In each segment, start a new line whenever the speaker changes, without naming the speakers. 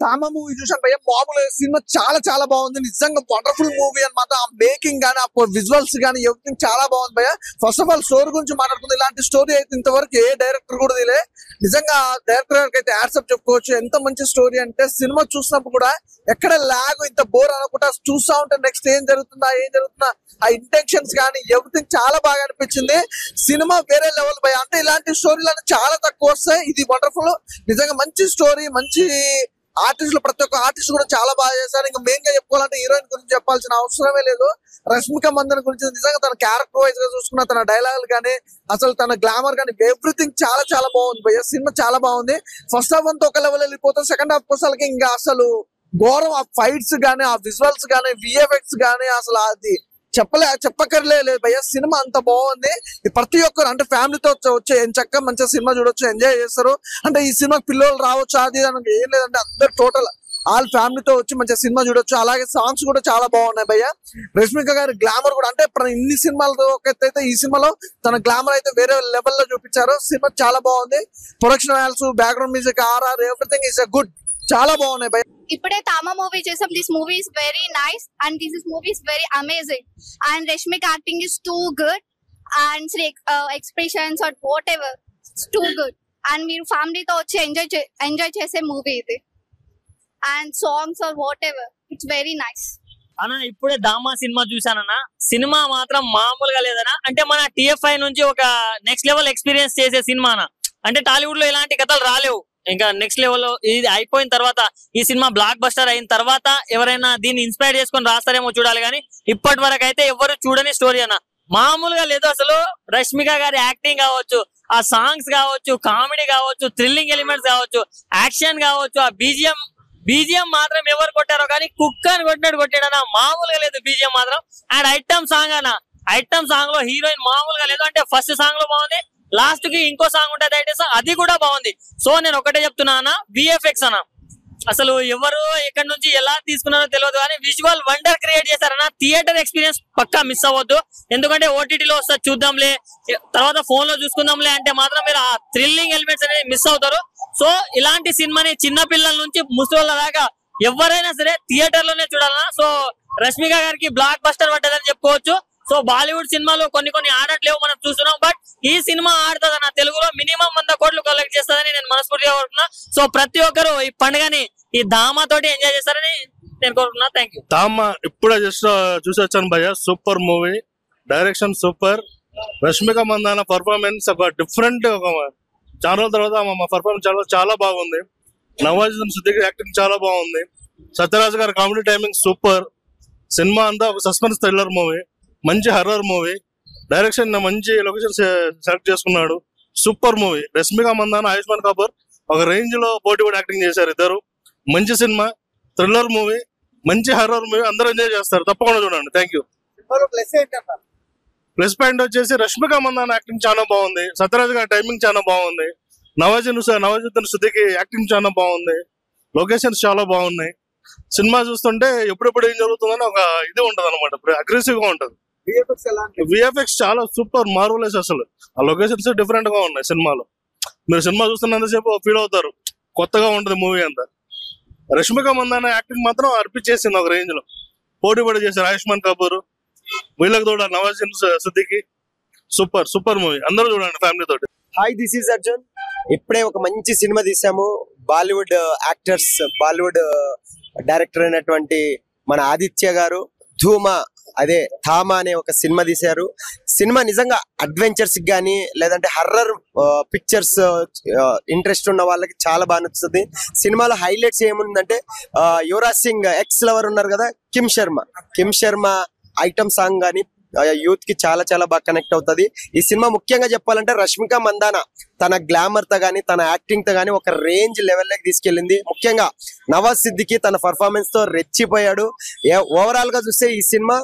తామా movie చూసాను భయ్య, మామూలు సినిమా చాలా చాలా బాగుంది, నిజంగా వండర్ఫుల్ మూవీ అన్నమాట. ఆ మేకింగ్ గానీ ఆ విజువల్స్ గానీ ఎవ్రీథింగ్ చాలా బాగుంది భయ్య. ఫస్ట్ ఆఫ్ ఆల్ స్టోరీ గురించి మాట్లాడుతుంది, ఇలాంటి స్టోరీ అయితే ఇంతవరకు ఏ డైరెక్టర్ కూడా తెలియే. నిజంగా డైరెక్టర్ గారికి అయితే యాడ్సప్ చెప్పుకోవచ్చు. ఎంత మంచి స్టోరీ అంటే సినిమా చూసినప్పుడు కూడా ఎక్కడ లాగ్ ఇంత బోర్ అనకుండా చూస్తా ఉంటే నెక్స్ట్ ఏం జరుగుతుందా ఆ ఇంటెన్షన్స్ కానీ ఎవ్రీథింగ్ చాలా బాగా అనిపించింది. సినిమా వేరే లెవెల్ భయ్య. అంటే ఇలాంటి స్టోరీలు చాలా తక్కువ వస్తాయి, ఇది వండర్ఫుల్. నిజంగా మంచి స్టోరీ, మంచి ఆర్టిస్టులు, ప్రతి ఒక్క ఆర్టిస్ట్ కూడా చాలా బాగా చేశారు. ఇంకా మెయిన్ గా చెప్పుకోవాలంటే హీరోయిన్ గురించి చెప్పాల్సిన అవసరమే లేదు. రష్మిక మందన గురించి నిజంగా తన క్యారెక్టర్ వైజ్ గా చూసుకున్న, తన డైలాగులు కానీ అసలు తన గ్లామర్ కానీ ఎవ్రీథింగ్ చాలా చాలా బాగుంది భయ్య. సినిమా చాలా బాగుంది. ఫస్ట్ హాఫ్ అంతా ఒక లెవెల్ వెళ్ళిపోతుంది, సెకండ్ హాఫ్ అసలు ఇంకా అసలు ఘోరం. ఆ ఫైట్స్ గానీ, ఆ విజువల్స్ గానీ, విఎఫ్ఎక్స్ గానీ అసలు అది చెప్పక్కర్లేదు భయ్య. సినిమా అంత బాగుంది. ప్రతి ఒక్కరు అంటే ఫ్యామిలీతో వచ్చే చక్కగా మంచిగా సినిమా చూడొచ్చు, ఎంజాయ్ చేస్తారు. అంటే ఈ సినిమా పిల్లలు రావచ్చు అది దానికి ఏం లేదంటే అందరు టోటల్ ఆల్ ఫ్యామిలీతో వచ్చి మంచిగా సినిమా చూడొచ్చు. అలాగే సాంగ్స్ కూడా చాలా బాగున్నాయి భయ్య. రష్మిక గారి గ్లామర్ కూడా అంటే ఇన్ని సినిమాలతో అయితే ఈ సినిమాలో తన గ్లామర్ అయితే వేరే లెవెల్లో చూపించారు. సినిమా చాలా బాగుంది. Production values, background music, RR everything is good, చాలా బాగున్నాయి భయ్య.
ఇప్పుడే తామా మూవీ చేసాం. This movie is very nice and this movie is very amazing and Rashmika acting is too good and expressions are whatever too good and మీరు ఫ్యామిలీతో వచ్చి enjoy చేసే movie ఇది and songs are whatever it's very nice.
అన్న ఇప్పుడే దామా cinema చూసానన్నా, cinema మాత్రం మామూలుగా లేదన్నా. అంటే మన TFI నుంచి ఒక నెక్స్ట్ లెవెల్ ఎక్స్పీరియన్స్ చేసే సినిమానా. అంటే టాలీవుడ్ లో ఇలాంటి కథలు రాలేవు. ఇంకా నెక్స్ట్ లెవెల్ ఇది అయిపోయిన తర్వాత, ఈ సినిమా బ్లాక్ బస్టర్ అయిన తర్వాత ఎవరైనా దీన్ని ఇన్స్పైర్ చేసుకొని రాస్తారేమో చూడాలి. కానీ ఇప్పటి వరకు అయితే ఎవరు చూడని స్టోరీ అన్న, మామూలుగా లేదు అసలు. రష్మిక గారి యాక్టింగ్ కావచ్చు, ఆ సాంగ్స్ కావచ్చు, కామెడీ కావచ్చు, థ్రిల్లింగ్ ఎలిమెంట్స్ కావచ్చు, యాక్షన్ కావచ్చు, ఆ బీజిఎం మాత్రం ఎవరు కొట్టారో కానీ కుక్క అని కొట్టాడన్నా, మామూలుగా లేదు బీజిఎం మాత్రం. అండ్ ఐటమ్ సాంగ్ అన్న, ఐటమ్ సాంగ్ లో హీరోయిన్ మామూలుగా లేదు. అంటే ఫస్ట్ సాంగ్ లో బాగుంది, లాస్ట్ కి ఇంకో సాంగ్ ఉంటుంది అయితే అది కూడా బాగుంది. సో నేను ఒకటే చెప్తున్నా అన్న, విఎఫ్ఎక్స్ అన్న అసలు ఎవరు ఎక్కడి నుంచి ఎలా తీసుకున్నారో తెలియదు కానీ విజువల్ వండర్ క్రియేట్ చేశారన్న. థియేటర్ ఎక్స్పీరియన్స్ పక్కా మిస్ అవ్వద్దు. ఎందుకంటే ఓటీటీలో వస్తా చూద్దాంలే, తర్వాత ఫోన్ లో చూసుకుందాంలే అంటే మాత్రం మీరు ఆ థ్రిల్లింగ్ ఎలిమెంట్స్ అనేది మిస్ అవుతారు. సో ఇలాంటి సినిమాని చిన్న పిల్లల నుంచి ముసలి దాకా ఎవరైనా సరే థియేటర్ లోనే చూడాలన్నా. సో రష్మిక గారికి బ్లాక్ బస్టర్ పడ్డదని చెప్పుకోవచ్చు. సో బాలీవుడ్ సినిమాలో కొన్ని ఆడట్లేవు మనం చూస్తున్నాం, బట్ ఈ సినిమా ఆడుతుంది అన్న. తెలుగులో మినిమం 100 కోట్లు కలెక్ట్ చేస్తుందని నేను మనస్ఫూర్తిగా కోరుకున్నా. సో ప్రతి ఒక్కరు ఈ పండుగని ఈ ధామా తోటి ఎంజాయ్ చేస్తారని నేను కోరుకున్నా. Thank you.
ధామా ఇప్పుడే జస్ట్ చూసి వచ్చాను భయ్య. Super movie, direction super, Rashmika Mandanna performance ఒక డిఫరెంట్, ఒక చాలా రోజుల తర్వాత మా పర్ఫార్మెన్స్ చాలా బాగుంది. నవాజుద్దీన్ సిద్దికీ యాక్టింగ్ చాలా బాగుంది. సత్యరాజ్ గారి కామెడీ టైమింగ్ సూపర్. సినిమా అంతా ఒక సస్పెన్స్ థ్రిల్లర్ మూవీ, మంచి హర్రర్ మూవీ. డైరెక్షన్ మంచి లొకేషన్ సెలెక్ట్ చేసుకున్నాడు. Super movie. రష్మిక మందాన, ఆయుష్మాన్ కపూర్ ఒక రేంజ్ లో పోటీ యాక్టింగ్ చేశారు ఇద్దరు. మంచి సినిమా, థ్రిల్లర్ మూవీ, మంచి హర్రర్ మూవీ, అందరూ ఎంజాయ్ చేస్తారు. తప్పకుండా చూడండి. Thank you. ప్లస్ పాయింట్ వచ్చేసి రష్మిక మందాన యాక్టింగ్ చాలా బాగుంది. సత్యరాజ్ గారి టైమింగ్ చాలా బాగుంది. నవాజుద్దీన్ సిద్దికీ యాక్టింగ్ చాలా బాగుంది. లొకేషన్స్ చాలా బాగున్నాయి. సినిమా చూస్తుంటే ఎప్పుడెప్పుడు ఏం జరుగుతుందని ఒక ఇది ఉంటది అనమాట, అగ్రెసివ్ గా ఉంటది. విఎఫ్ఎక్స్ చాలా సూపర్, మార్వలెస్. అసలు ఆ లొకేషన్స్ డిఫరెంట్ గా ఉన్నాయి సినిమాలో. మీరు సినిమా చూస్తున్నంతసేపు ఫీల్ అవుతారు, కొత్తగా ఉంటది మూవీ అంతా. రష్మిక మందాన యాక్టింగ్ మాత్రం అర్పించేసింది ఒక రేంజ్ లో. పోటీ చేశారు ఆయుష్మాన్ కపూర్, వీళ్ళకి తోడ నవాజుద్దీన్ సిద్దికీ. సూపర్ మూవీ, అందరూ చూడండి ఫ్యామిలీ తోటి.
Hi, this is Arjun. ఇప్పుడే ఒక మంచి సినిమా తీసాము. బాలీవుడ్ యాక్టర్స్, బాలీవుడ్ డైరెక్టర్ అయినటువంటి మన ఆదిత్య గారు ధామా అనే ఒక సినిమా తీశారు. సినిమా నిజంగా అడ్వెంచర్స్ గానీ లేదంటే హర్రర్ పిక్చర్స్ ఇంట్రెస్ట్ ఉన్న వాళ్ళకి చాలా బాగా నచ్చుతుంది. సినిమాలో హైలైట్స్ ఏముందంటే యువరాజ్ సింగ్ ఎక్స్ లవర్ ఉన్నారు కదా, కిమ్ శర్మ ఐటమ్ సాంగ్ గానీ యూత్ కి చాలా చాలా బాగా కనెక్ట్ అవుతుంది. ఈ సినిమా ముఖ్యంగా చెప్పాలంటే రష్మిక మందాన తన గ్లామర్ తో గానీ తన యాక్టింగ్ తో గానీ ఒక రేంజ్ లెవెల్లోకి తీసుకెళ్లింది. ముఖ్యంగా నవాజ్ సిద్దికీ తన పర్ఫార్మెన్స్ తో రెచ్చిపోయాడు. ఓవరాల్ గా చూస్తే ఈ సినిమా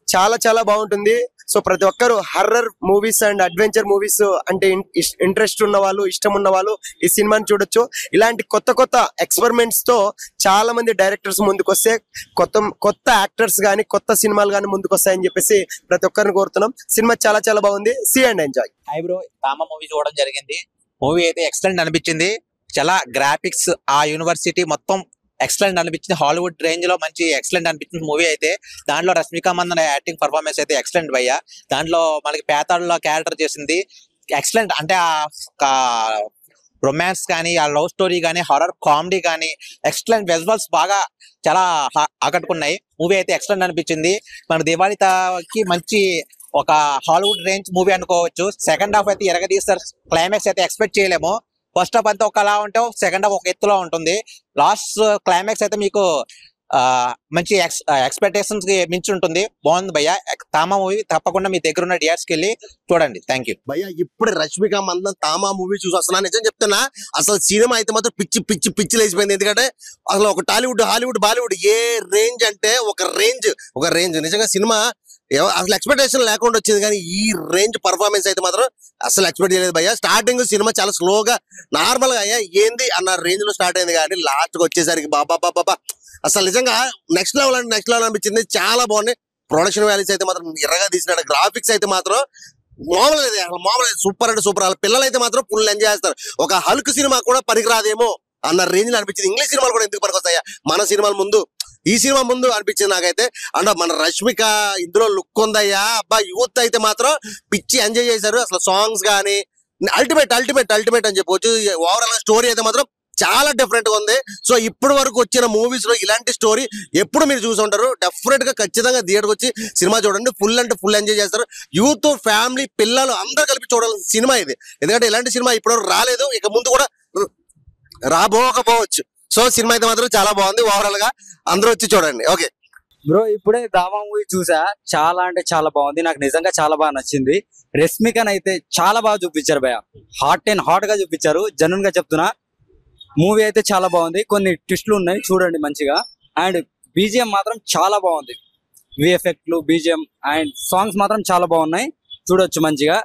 చాలా చాలా బాగుంటుంది. సో ప్రతి ఒక్కరు horror movies and adventure movies అంటే ఇంట్రెస్ట్ ఉన్న వాళ్ళు, ఇష్టం ఉన్న వాళ్ళు ఈ సినిమాని చూడొచ్చు. ఇలాంటి కొత్త ఎక్స్పెరిమెంట్స్ తో చాలా మంది డైరెక్టర్స్ ముందుకు వస్తే కొత్త యాక్టర్స్ గానీ కొత్త సినిమాలు గానీ ముందుకు వస్తాయని చెప్పేసి ప్రతి ఒక్కరిని కోరుతున్నాం. సినిమా చాలా చాలా బాగుంది. See and enjoy.
Hi bro, Thama movie చూడడం జరిగింది. మూవీ అయితే ఎక్సలెంట్ అనిపించింది. చాలా గ్రాఫిక్స్ ఆ యూనివర్సిటీ మొత్తం ఎక్సలెంట్ అనిపించింది. హాలీవుడ్ రేంజ్ లో మంచి ఎక్సలెంట్ అనిపించింది మూవీ అయితే. దాంట్లో రష్మిక మందన యాక్టింగ్ పర్ఫార్మెన్స్ అయితే ఎక్సలెంట్ భయ్య. దాంట్లో మనకి పేతాడులో క్యారెక్టర్ చేసింది ఎక్సలెంట్. అంటే ఆ రొమాన్స్ కానీ, ఆ లవ్ స్టోరీ కానీ, హారర్ కామెడీ కానీ ఎక్సలెంట్. విజువల్స్ బాగా చాలా ఆకట్టుకున్నాయి. మూవీ అయితే ఎక్సలెంట్ అనిపించింది. మన దివాళీకి మంచి ఒక హాలీవుడ్ రేంజ్ మూవీ అనుకోవచ్చు. సెకండ్ హాఫ్ అయితే ఎరగదీస్తారు. క్లైమాక్స్ అయితే ఎక్స్పెక్ట్ చేయలేము. ఫస్ట్ హాఫ్ అంతా ఒకలా ఉంటే సెకండ్ హాఫ్ ఒక ఎత్తులో ఉంటుంది. లాస్ట్ క్లైమాక్స్ అయితే మీకు మంచి ఎక్స్పెక్టేషన్స్ కి మించి ఉంటుంది. బాగుంది భయ్య. తామా మూవీ తప్పకుండా మీ దగ్గర ఉన్న థియేటర్స్ కి వెళ్ళి చూడండి. థ్యాంక్ యూ
భయ్య. ఇప్పుడు రష్మిక మందన్ తామా మూవీ చూసి వస్తున్నా. నిజం చెప్తున్నా, అసలు సినిమా అయితే మాత్రం పిచ్చి పిచ్చి పిచ్చి లేచిపోయింది. ఎందుకంటే అసలు ఒక టాలీవుడ్, హాలీవుడ్, బాలీవుడ్ ఏ రేంజ్ అంటే ఒక రేంజ్ నిజంగా సినిమా అసలు ఎక్స్పెక్టేషన్ లేకుండా వచ్చింది. కానీ ఈ రేంజ్ పర్ఫార్మెన్స్ అయితే మాత్రం అసలు ఎక్స్పెక్ట్ చేయలేదు భయ్య. స్టార్టింగ్ సినిమా చాలా స్లోగా నార్మల్ గా అయ్యా ఏంది అన్న రేంజ్ లో స్టార్ట్ అయింది. కానీ లాస్ట్ కి వచ్చేసరికి బాబా అసలు నిజంగా నెక్స్ట్ లెవెల్ అనిపించింది. చాలా బాగున్నాయి. ప్రొడక్షన్ వాల్యూస్ అయితే మాత్రం ఎర్రగా తీసినాడు. గ్రాఫిక్స్ అయితే మాత్రం మామూలు సూపర్ అంటే సూపర్. వాళ్ళ పిల్లలు అయితే మాత్రం ఫుల్ ఎంజాయ్ చేస్తారు. ఒక హల్క్ సినిమా కూడా పనికిరాదేమో అన్న రేంజ్ లో అనిపించింది. ఇంగ్లీష్ సినిమాలు కూడా ఎందుకు పనికొస్తాయా మన సినిమాల ముందు, ఈ సినిమా ముందు అనిపించింది నాకైతే. అంటే మన రష్మిక ఇందులో లుక్ ఉందయ్యా. అబ్బా యూత్ అయితే మాత్రం పిచ్చి ఎంజాయ్ చేశారు. అసలు సాంగ్స్ కానీ అల్టిమేట్ అని చెప్పవచ్చు. ఓవరాల్ స్టోరీ అయితే మాత్రం చాలా డిఫరెంట్ గా ఉంది. సో ఇప్పుడు వరకు వచ్చిన మూవీస్ లో ఇలాంటి స్టోరీ ఎప్పుడు మీరు చూసి ఉంటారు. డెఫినెట్ గా ఖచ్చితంగా థియేటర్కి వచ్చి సినిమా చూడండి. ఫుల్ అంటే ఫుల్ ఎంజాయ్ చేస్తారు. యూత్, ఫ్యామిలీ, పిల్లలు అందరు కలిపి చూడాల్సిన సినిమా ఇది. ఎందుకంటే ఇలాంటి సినిమా ఇప్పటివరకు రాలేదు, ఇక ముందు కూడా రాబోకపోవచ్చు. సో సినిమా అయితే మాత్రం చాలా బాగుంది. ఓవరాల్ గా అందరూ వచ్చి చూడండి. ఓకే
బ్రో, ఇప్పుడే దామా మూవీ చూసా. చాలా అంటే చాలా బాగుంది. నాకు నిజంగా చాలా బాగా నచ్చింది. రష్మికన్ అయితే చాలా బాగా చూపించారు భయ. హాట్ గా చూపించారు. జెన్యూన్ గా చెప్తున్నా. మూవీ అయితే చాలా బాగుంది. కొన్ని ట్విస్టులు ఉన్నాయి, చూడండి మంచిగా. అండ్ బీజిఎం మాత్రం చాలా బాగుంది. విఎఫ్ఎక్ట్లు, బీజిఎం అండ్ సాంగ్స్ మాత్రం చాలా బాగున్నాయి, చూడొచ్చు మంచిగా.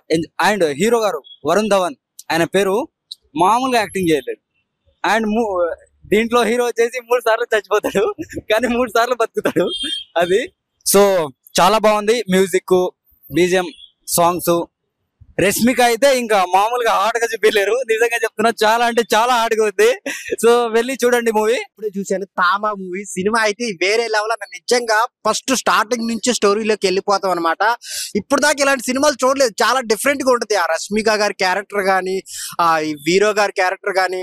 అండ్ హీరో గారు వరుణ్ ధవన్, ఆయన పేరు మామూలుగా యాక్టింగ్ చేయలేదు. అండ్ దీంట్లో హీరో వచ్చేసి 3 సార్లు చచ్చిపోతాడు, కానీ 3 సార్లు బతుకుతాడు. అది సో చాలా బాగుంది. Music, BGM, songs. రష్మిక అయితే ఇంకా మామూలుగా హార్డ్ గా చూపించలేరు. నిజంగా చెప్తున్నా, చాలా అంటే చాలా హార్డ్ గా ఉంది. సో వెళ్ళి చూడండి మూవీ.
ఇప్పుడే చూశాను తామా మూవీ. సినిమా అయితే వేరే లెవెల్. నిజంగా ఫస్ట్ స్టార్టింగ్ నుంచి స్టోరీలోకి వెళ్ళిపోతాం అనమాట. ఇప్పుడు దాకా ఇలాంటి సినిమాలు చూడలేదు. చాలా డిఫరెంట్ గా ఉంటుంది. ఆ రష్మిక గారి క్యారెక్టర్ గానీ, ఆ వీరో గారి క్యారెక్టర్ గానీ,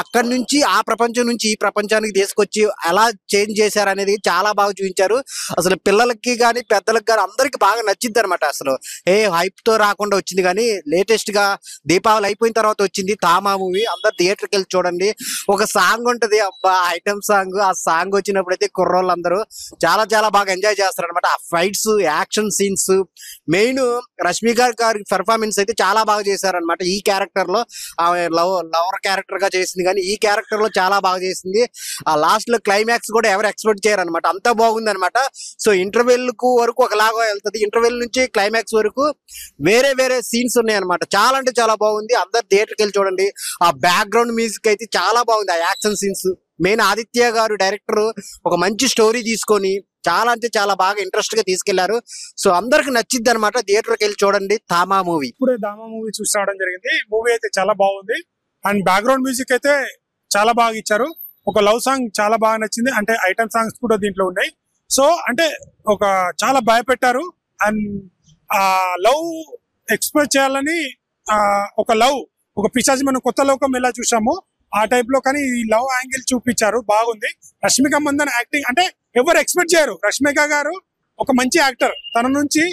అక్కడి నుంచి ఆ ప్రపంచం నుంచి ఈ ప్రపంచానికి తీసుకొచ్చి ఎలా చేంజ్ చేశారు అనేది చాలా బాగా చూపించారు. అసలు పిల్లలకి కానీ పెద్దలకి కానీ అందరికి బాగా నచ్చింది అనమాట. అసలు హైప్ తో రాకుండా వచ్చింది. కానీ లేటెస్ట్ గా దీపావళి అయిపోయిన తర్వాత వచ్చింది తామా మూవీ. అందరు థియేటర్కి వెళ్ళి చూడండి. ఒక సాంగ్ ఉంటది, అబ్బా ఐటమ్ సాంగ్. ఆ సాంగ్ వచ్చినప్పుడు అయితే కుర్రోళ్ళందరూ చాలా చాలా బాగా ఎంజాయ్ చేస్తారు అనమాట. ఆ fights, action scenes, main Rashmika గారి పెర్ఫార్మెన్స్ అయితే చాలా బాగా చేశారనమాట. ఈ క్యారెక్టర్ లో ఆమె లవర్ క్యారెక్టర్ గా చేసింది, కానీ ఈ క్యారెక్టర్ లో చాలా బాగా చేసింది. ఆ లాస్ట్ లో క్లైమాక్స్ కూడా ఎవరు ఎక్స్పెక్ట్ చేయరు అనమాట. అంత బాగుంది అనమాట. సో ఇంటర్వెల్ కు వరకు ఒకలాగా వెళ్తుంది, ఇంటర్వెల్ నుంచి క్లైమాక్స్ వరకు వేరే వేరే సీన్స్ ఉన్నాయన్నమాట. చాలా అంటే చాలా బాగుంది. అందరు థియేటర్కి వెళ్ళి చూడండి. ఆ బ్యాక్గ్రౌండ్ మ్యూజిక్ అయితే చాలా బాగుంది. ఆ యాక్షన్ సీన్స్, మెయిన్ ఆదిత్య గారు డైరెక్టర్ ఒక మంచి స్టోరీ తీసుకొని చాలా అంటే చాలా బాగా ఇంట్రెస్ట్ గా తీసుకెళ్లారు. సో అందరికి నచ్చిద్ది అనమాట. థియేటర్కి వెళ్ళి చూడండి తామా మూవీ.
ఇప్పుడే దామా మూవీ చూసి రావడం జరిగింది. మూవీ అయితే చాలా బాగుంది. అండ్ బ్యాక్గ్రౌండ్ మ్యూజిక్ అయితే చాలా బాగా ఇచ్చారు. ఒక లవ్ సాంగ్ చాలా బాగా నచ్చింది. అంటే ఐటమ్ సాంగ్స్ కూడా దీంట్లో ఉన్నాయి. సో అంటే ఒక చాలా భయపెట్టారు. అండ్ ఆ లవ్ ఎక్స్ప్రెస్ చేయాలని ఒక పిశాచి మనం కొత్త లోకం ఎలా చూసామో ఆ టైప్ లో, కానీ ఈ లవ్ యాంగిల్ చూపించారు. బాగుంది. రష్మిక మందన్ యాక్టింగ్ అంటే ఎవరు ఎక్స్పెక్ట్ చేయరు. రష్మిక గారు ఒక మంచి యాక్టర్, తన నుంచి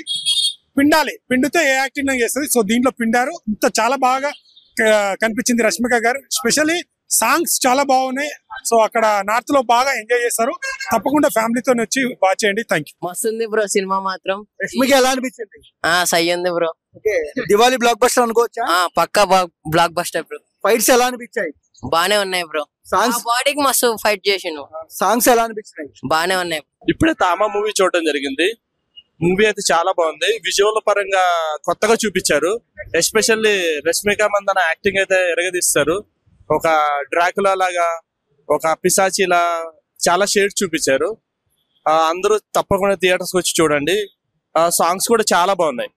పిండితే ఏ యాక్టింగ్ చేస్తుంది. సో దీంట్లో పిండారు. ఇంత చాలా బాగా కనిపించింది రష్మిక గారు. స్పెషల్లీ సాంగ్స్ చాలా బాగున్నాయి. సో అక్కడ నార్త్ లో బాగా ఎంజాయ్ చేస్తారు. తప్పకుండా ఫ్యామిలీతో వచ్చి వాచ్ చేయండి. Thank you.
మస్తుంది బ్రో సినిమా మాత్రం.
రష్మిక ఎలా అనిపించింది?
సై ఉంది బ్రో.
దివాళీ బ్లాక్ బస్టర్ అనుకోవచ్చా?
పక్కా బ్లాక్ బస్టర్ బ్రో.
ఫైట్స్ ఎలా అనిపించాయి?
బానే ఉన్నాయి బ్రో.
సాంగ్స్
బాడీకి మస్తు ఫైట్ చేసిండు.
సాంగ్స్ ఎలా అనిపించినాయి?
బానే ఉన్నాయి.
ఇప్పుడే తామా మూవీ చూడటం జరిగింది. మూవీ అయితే చాలా బాగుంది. విజువల్ పరంగా కొత్తగా చూపించారు. ఎస్పెషల్లీ రష్మిక మందన యాక్టింగ్ అయితే ఎరగదీస్తారు. ఒక డ్రాకులా లాగా, ఒక పిశాచిలా చాలా షేడ్స్ చూపించారు. అందరూ తప్పకుండా థియేటర్స్ వచ్చి చూడండి. సాంగ్స్ కూడా చాలా బాగున్నాయి.